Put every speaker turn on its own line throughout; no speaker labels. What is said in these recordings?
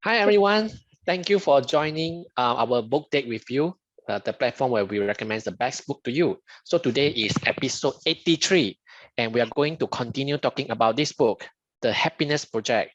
Hi, everyone. Thank you for joining our book date with you, the platform where we recommend the best book to you. So today is episode 83, and we are going to continue talking about this book, The Happiness Project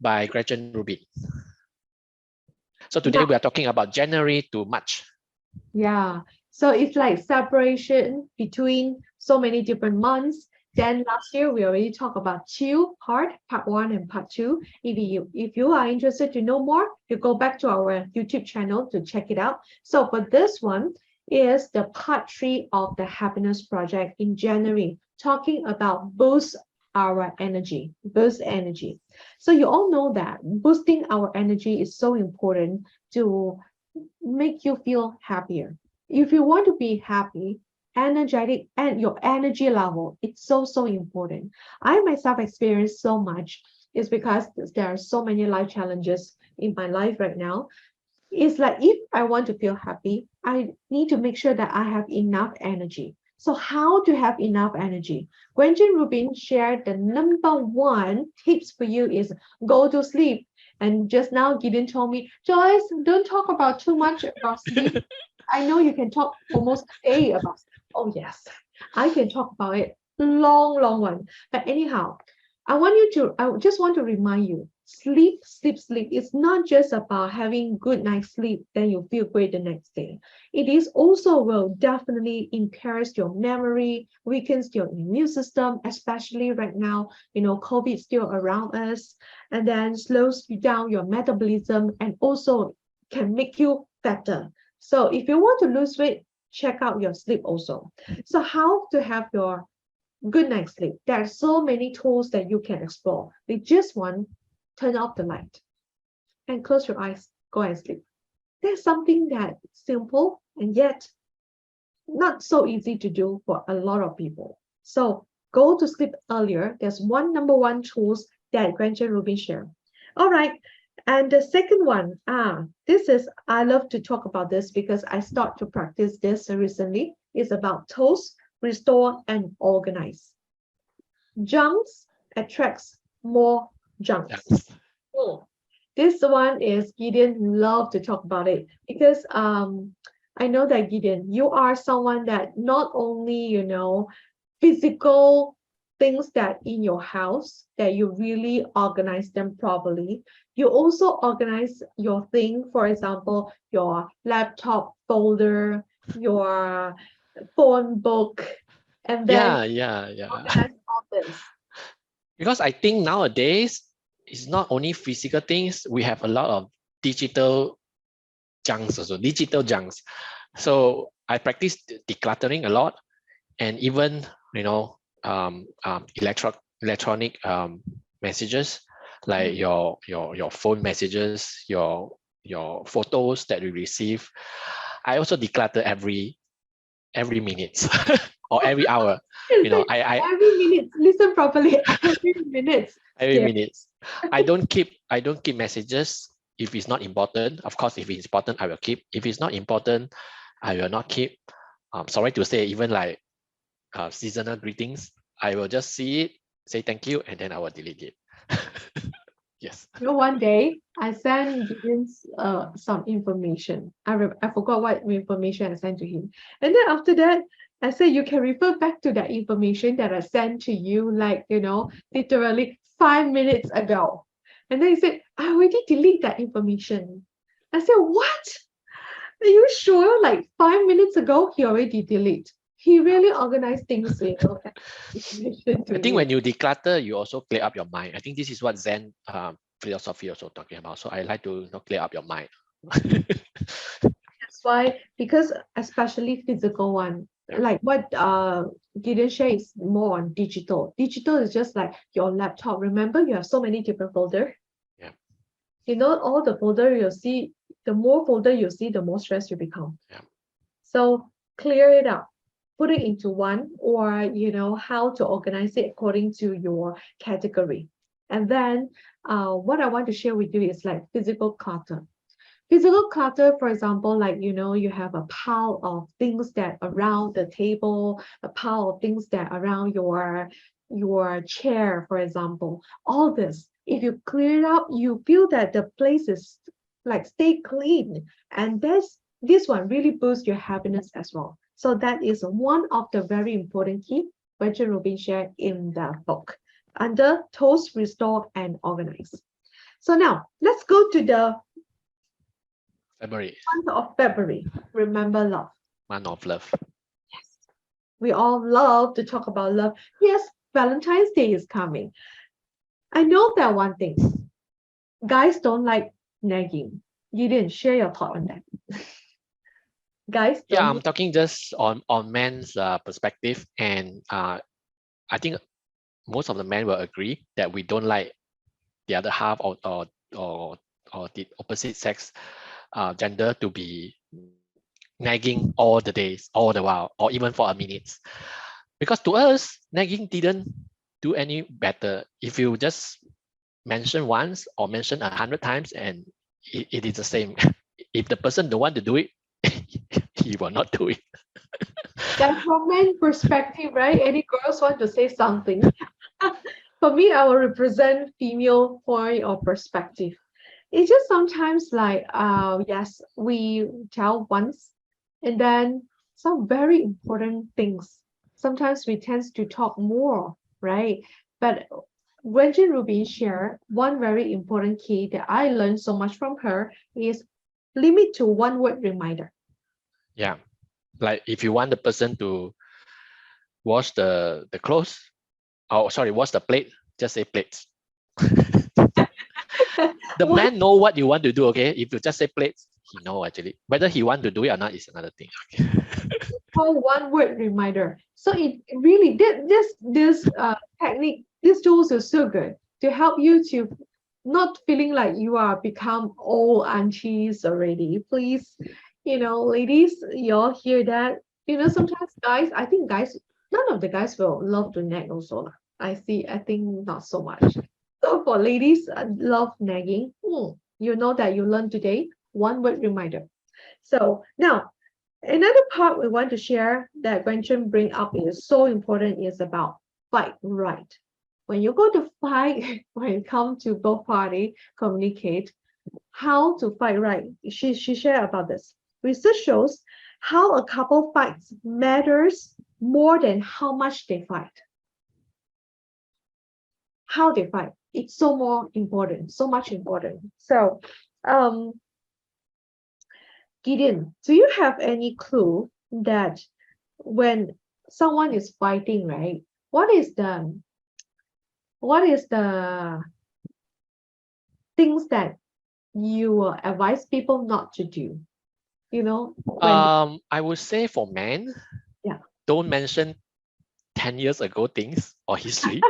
by Gretchen Rubin. So today we are talking about January to March.
Yeah, so it's like separation between so many different months. Then last year we already talked about part 1 and part 2. If you are interested to know more, you go back to our YouTube channel to check it out. So for this one is the part 3 of the Happiness Project in January, talking about boost energy. So you all know that boosting our energy is so important to make you feel happier. If you want to be happy, energetic, and your energy level, it's so important. I myself experienced so much is because there are so many life challenges in my life right now. It's like if I want to feel happy, I need to make sure that I have enough energy. So how to have enough energy? Gretchen Rubin shared the number one tips for you is go to sleep. And just now, Gideon told me, Joyce, don't talk about too much about sleep. I know you can talk almost a day about sleep. Oh, yes, I can talk about it. Long one. But anyhow, I just want to remind you, sleep. It's not just about having good night's sleep, then you feel great the next day. It is also will definitely impairs your memory, weakens your immune system, especially right now, COVID still around us, and then slows you down your metabolism and also can make you fatter. So if you want to lose weight, check out your sleep also. So how to have your good night's sleep? There are so many tools that you can explore. With just one, turn off the light and close your eyes, go and sleep. There's something that simple and yet not so easy to do for a lot of people. So go to sleep earlier. There's number one tools that Gretchen Rubin shared. All right. And the second one, I love to talk about this because I start to practice this recently. It's about toast, restore, and organize. Junks attracts more junks. Oh, this one is Gideon love to talk about it because I know that Gideon, you are someone that not only physical things that in your house that you really organize them properly. You also organize your thing, for example, your laptop folder, your phone book, and then
Yeah.
organize all this.
Because I think nowadays, it's not only physical things, we have a lot of digital junks also, digital junks. So I practice decluttering a lot, and even electronic messages like your phone messages, your photos that you receive. I also declutter every minute or every hour. I
Every minute, listen properly. Every minute.
every minute. I don't keep messages if it's not important. Of course, if it's important, I will keep. If it's not important, I will not keep. Sorry to say, even like seasonal greetings, I will just see it, say thank you, and then I will delete it. Yes.
One day I sent Gideon some information. I forgot what information I sent to him. And then after that, I said you can refer back to that information that I sent to you, like, literally 5 minutes ago. And then he said, I already deleted that information. I said, what? Are you sure? Like 5 minutes ago, he already deleted. He really organized things,
I think when you declutter, you also clear up your mind. I think this is what Zen philosophy also talking about. So I like to clear up your mind.
That's why, because especially physical one, like what Gideon shared is more on digital. Digital is just like your laptop. Remember, you have so many different folders.
Yeah.
All the folder you see, the more folder you see, the more stressed you become.
Yeah.
So clear it up, put it into one, or how to organize it according to your category. And then what I want to share with you is like physical clutter. Physical clutter, for example, like you have a pile of things that around the table, a pile of things that around your chair, for example. All this, If you clear it up, you feel that the place is like stay clean. And this one really boosts your happiness as well. So that is one of the very important key Gretchen Rubin shared in the book under Toast, Restore, and Organize. So now let's go to the
February,
month of February. Remember love.
month of love.
Yes. We all love to talk about love. Yes, Valentine's Day is coming. I know that one thing. Guys don't like nagging. You didn't share your thought on that. Guys
Yeah,
don't
I'm talking just on men's perspective, and I think most of the men will agree that we don't like the other half or, or the opposite sex gender to be nagging all the days, all the while, or even for a minute. Because to us, nagging didn't do any better. If you just mention once or mention 100 times, and it is the same. If the person don't want to do it, he will not do it.
that from men perspective, right? Any girls want to say something? For me, I will represent female point of perspective. It's just sometimes like, yes, we tell once, and then some very important things. Sometimes we tend to talk more, right? But Gretchen Rubin shared one very important key that I learned so much from her is limit to one word reminder.
Yeah, like if you want the person to wash the clothes, oh sorry, wash the plate, just say plates. The
One
man know what you want to do. Okay, if you just say plates, he know actually. Whether he want to do it or not is another thing. Okay.
call one word reminder. So it really this technique, these tools are so good to help you to not feeling like you are become old aunties already. Please, ladies, y'all hear that? Sometimes guys, I think guys, none of the guys will love to nag also. Lah. I think not so much. So for ladies, love nagging. You know that you learned today. One word reminder. So now another part we want to share that Gretchen bring up is so important is about fight right. When you go to fight, when it comes to both party communicate, how to fight right. She shared about this. Research shows how a couple fights matters more than how much they fight. How they fight. It's so more important, so much important. So um Gideon, do you have any clue that when someone is fighting, right? What is the things that you will advise people not to do? When
I would say for men,
yeah.
don't mention 10 years ago things or history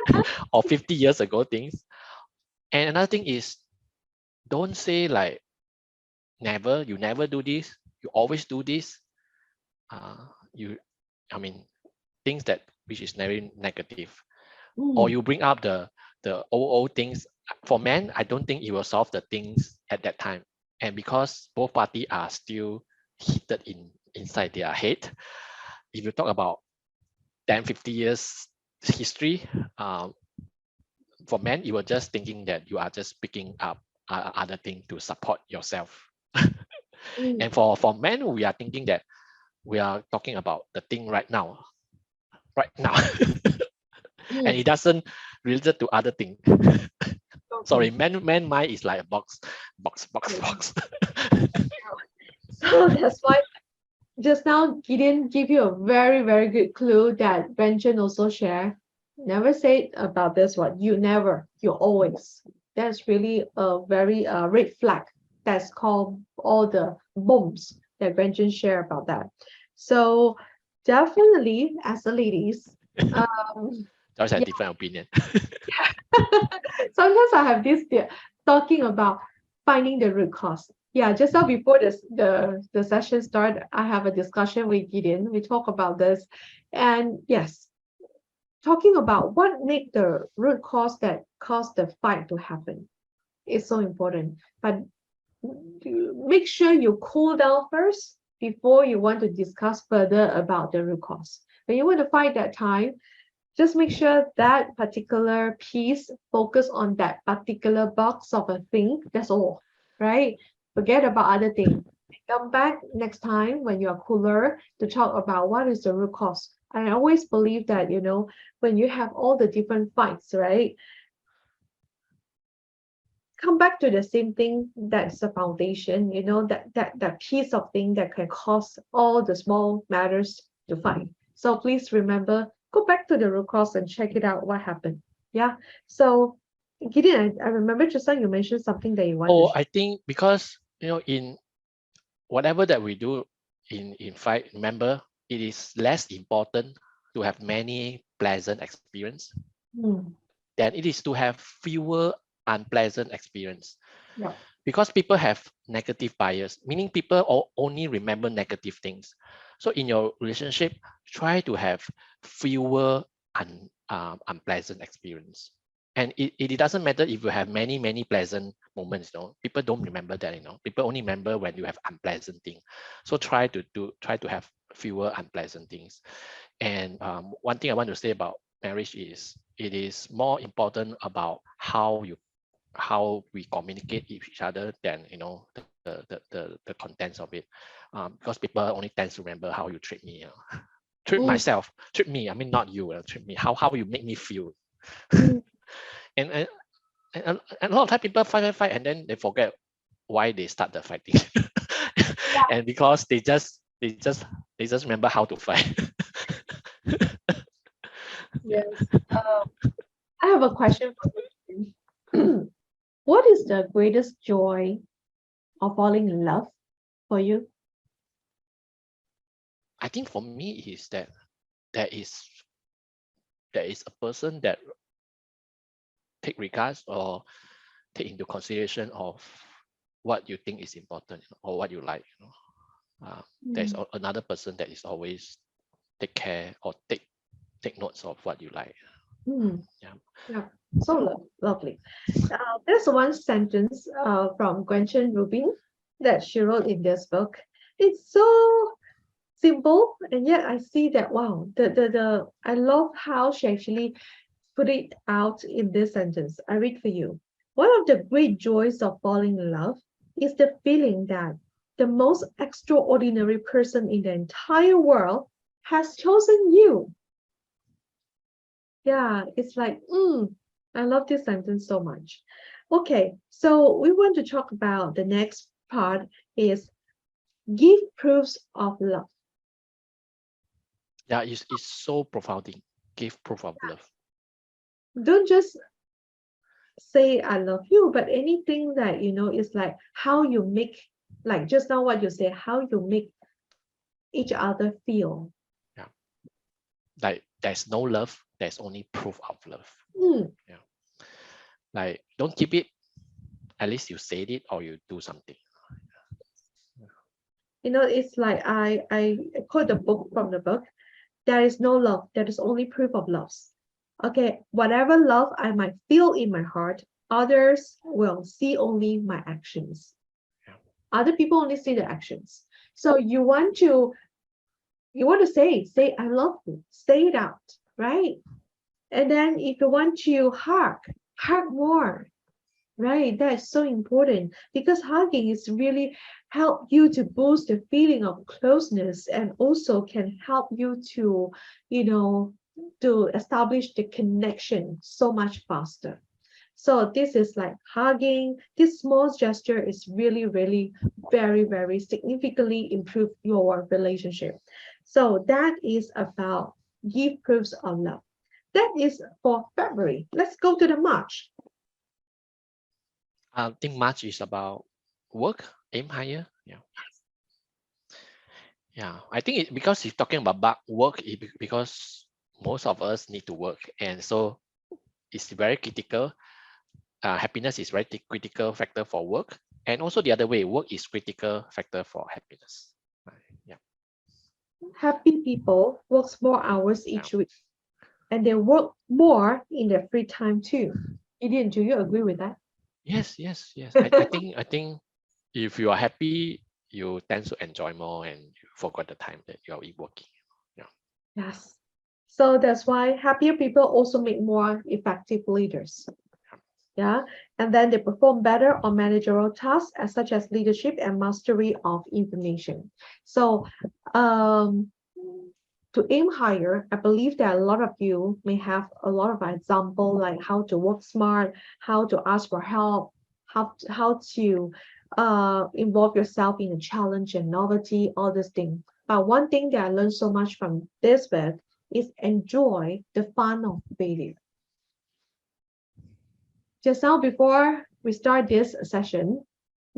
or 50 years ago things. And another thing is don't say like never, you never do this, you always do this. You I mean things that which is very negative. Or
Mm,
you bring up the old things. For men, I don't think it will solve the things at that time. And because both parties are still heated inside their head, if you talk about 10, 50 years history, for men, you were just thinking that you are just picking up other things to support yourself.
mm,
And for men, we are thinking that we are talking about the thing right now, right now. And
mm.
it doesn't relate to other things. Sorry,
Okay.
man mind is like a box.
So that's why just now Gideon give you a very, very good clue that Benjamin also share. Never say about this one. You never, you always. That's really a very red flag. That's called all the bombs that Benjamin share about that. So definitely as the ladies, um,
Just a
yeah,
different opinion.
sometimes I have this fear talking about finding the root cause. Yeah, just now before the session started, I have a discussion with Gideon. We talk about this, and yes, talking about what make the root cause that caused the fight to happen is so important. But make sure you cool down first before you want to discuss further about the root cause. When you want to fight that time, Just make sure that particular piece focus on that particular box of a thing. That's all, right? Forget about other things. Come back next time when you're cooler to talk about what is the root cause. I always believe that, when you have all the different fights, right? Come back to the same thing that's the foundation, that piece of thing that can cause all the small matters to fight. So please remember, go back to the root cause and check it out what happened. Yeah. So Gideon, I remember just now you mentioned something that you want to
Oh,
share.
I think because in whatever that we do in fight, remember it is less important to have many pleasant experience
Hmm.
than it is to have fewer unpleasant experience.
Yeah.
Because people have negative bias, meaning people only remember negative things. So in your relationship, try to have fewer unpleasant experience. And it doesn't matter if you have many pleasant moments. People don't remember that. People only remember when you have unpleasant things. So try to have fewer unpleasant things. And one thing I want to say about marriage is it is more important about how we communicate with each other than the contents of it, because people only tend to remember how you treat me, treat
Mm,
myself, treat me. I mean, not you, treat me. How you make me feel.
mm,
and, and and a lot of time people fight, and then they forget why they start the fighting. And because they just remember how to fight. Yeah.
yes. I have a question for you. What is the greatest joy of falling in love for you?
I think for me is that there is there is a person that take regards or take into consideration of what you think is important, or what you like. There's
Mm,
another person that is always take care or take notes of what you like.
mm,
Yeah.
yeah. So lovely. There's one sentence from Gretchen Rubin that she wrote in this book. It's so simple, and yet I see that wow, the I love how she actually put it out in this sentence. I read for you. One of the great joys of falling in love is the feeling that the most extraordinary person in the entire world has chosen you. Yeah, it's like, I love this sentence so much. Okay, so we want to talk about the next part is give proofs of love.
Yeah, it's so profounding. Give proof of love.
Don't just say I love you, but anything that is like how you make, like just now what you say, how you make each other feel.
Yeah. Like there's no love, there's only proof of love.
Mm,
Yeah. Like don't keep it, at least you said it or you do something.
it's like I quote the book from the book. There is no love. There is only proof of loves. Okay, whatever love I might feel in my heart, others will see only my actions.
Yeah.
Other people only see the actions. So you want to say I love you, say it out, right? And then if you want to hug more, right? That's so important because hugging is really help you to boost the feeling of closeness and also can help you to, you know, to establish the connection so much faster. So this is like hugging. This small gesture is really, really very, very significantly improve your relationship. So that is about give proofs of love. That is for February. Let's go to the March.
I think March is about work, aim higher. Yeah. Yeah. I think because he's talking about work, because most of us need to work. And so it's very critical. Happiness is very critical factor for work. And also the other way, work is critical factor for happiness. Right. Yeah.
Happy people works more hours
Yeah.
each week and they work more in their free time too. Gideon, do you agree with that?
Yes. I think if you are happy, you tend to enjoy more and you forgot the time that you're working. Yeah.
Yes. So that's why happier people also make more effective leaders. Yeah, and then they perform better on managerial tasks such as leadership and mastery of information. So, um, to aim higher, I believe that a lot of you may have a lot of example like how to work smart, how to ask for help, how to involve yourself in a challenge and novelty, all these things. But one thing that I learned so much from this book is enjoy the fun of failure. Just now, before we start this session,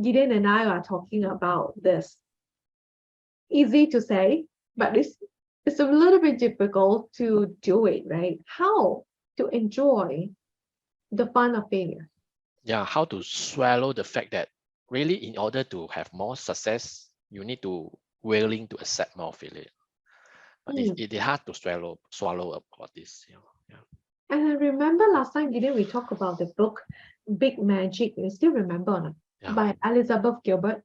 Gideon and I are talking about this. Easy to say, but it's a little bit difficult to do it, right? How to enjoy the fun of failure.
Yeah, how to swallow the fact that really in order to have more success, you need to willing to accept more failure. But
Hmm.
it is hard to swallow about this. Yeah.
And I remember last time, Gideon, we talked about the book Big Magic. You still remember or not?
Yeah.
By Elizabeth Gilbert.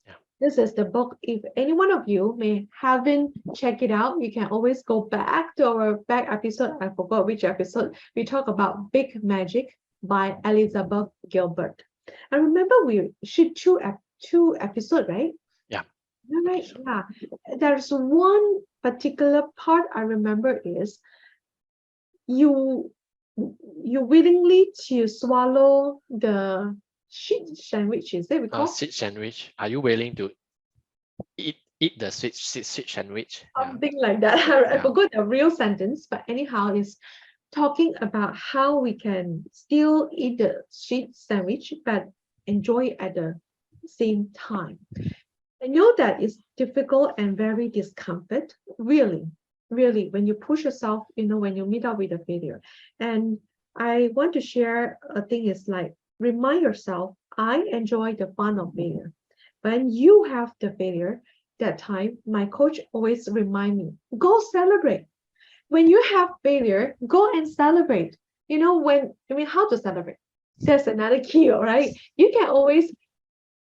Yeah.
This is the book. If any one of you may haven't checked it out, you can always go back to our back episode. I forgot which episode. We talk about Big Magic by Elizabeth Gilbert. I remember we shoot two episode, right?
Yeah.
All
Okay,
right.
so
Yeah. There's one particular part I remember is you you willingly to swallow the shit sandwich, is it we call?
sweet sandwich. Are you willing to eat the sweet sandwich? Yeah.
Something like that. I
Yeah.
forgot the real sentence, but anyhow, it's talking about how we can still eat the street sandwich but enjoy it at the same time. I know that it's difficult and very discomfort, really, really, when you push yourself, when you meet up with a failure. And I want to share a thing is like remind yourself, I enjoy the fun of failure. When you have the failure, that time, my coach always remind me, go celebrate. When you have failure, go and celebrate. How to celebrate? That's another key, all right? You can always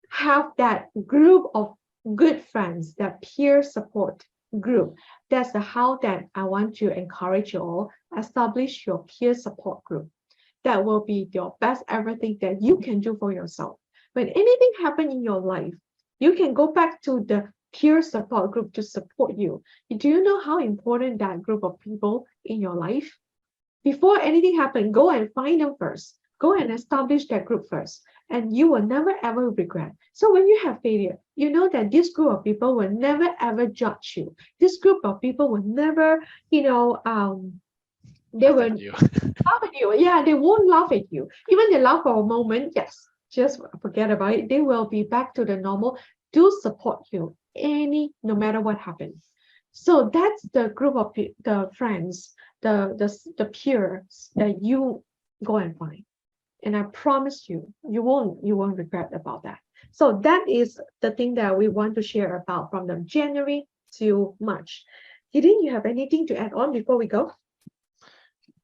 have that group of good friends, that peer support group. That's the how that I want to encourage you all. Establish your peer support group. That will be your best everything that you can do for yourself. When anything happen in your life, you can go back to the peer support group to support you. Do you know how important that group of people in your life? Before anything happens, go and find them first. Go and establish that group first, and you will never ever regret. So when you have failure, you know that this group of people will never ever judge you. This group of people will never, they
Laugh
will
at you.
laugh at you. Yeah, they won't laugh at you. Even they laugh for a moment, yes, just forget about it. They will be back to the normal. Do support you no matter what happens. So that's the group of the friends, the peers that you go and find. And I promise you, you won't regret about that. So that is the thing that we want to share about from the January to March. Didn't you have anything to add on before we go?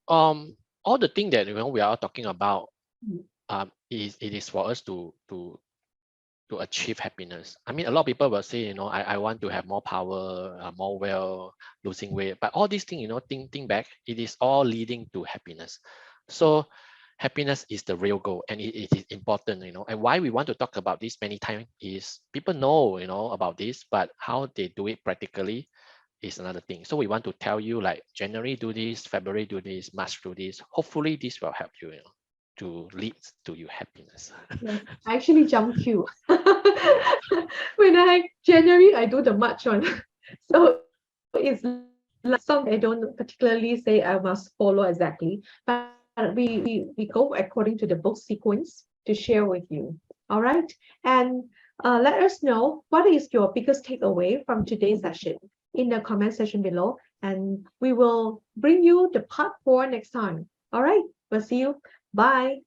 All the thing that we are talking about,
Mm.
it is for us to achieve happiness. I mean, a lot of people will say, I want to have more power, more wealth, losing weight. But all these things, think back, it is all leading to happiness. So happiness is the real goal, and it is important, And why we want to talk about this many times is people know, about this, but how they do it practically is another thing. So we want to tell you like January do this, February do this, March do this. Hopefully this will help you, to lead to your happiness.
Yes, I actually jump queue.
Yeah.
When January, I do the March one. So it's like some I don't particularly say I must follow exactly, but we go according to the book sequence to share with you. All right, and let us know what is your biggest takeaway from today's session in the comment section below, and we will bring you the part 4 next time. All right, we'll see you. Bye.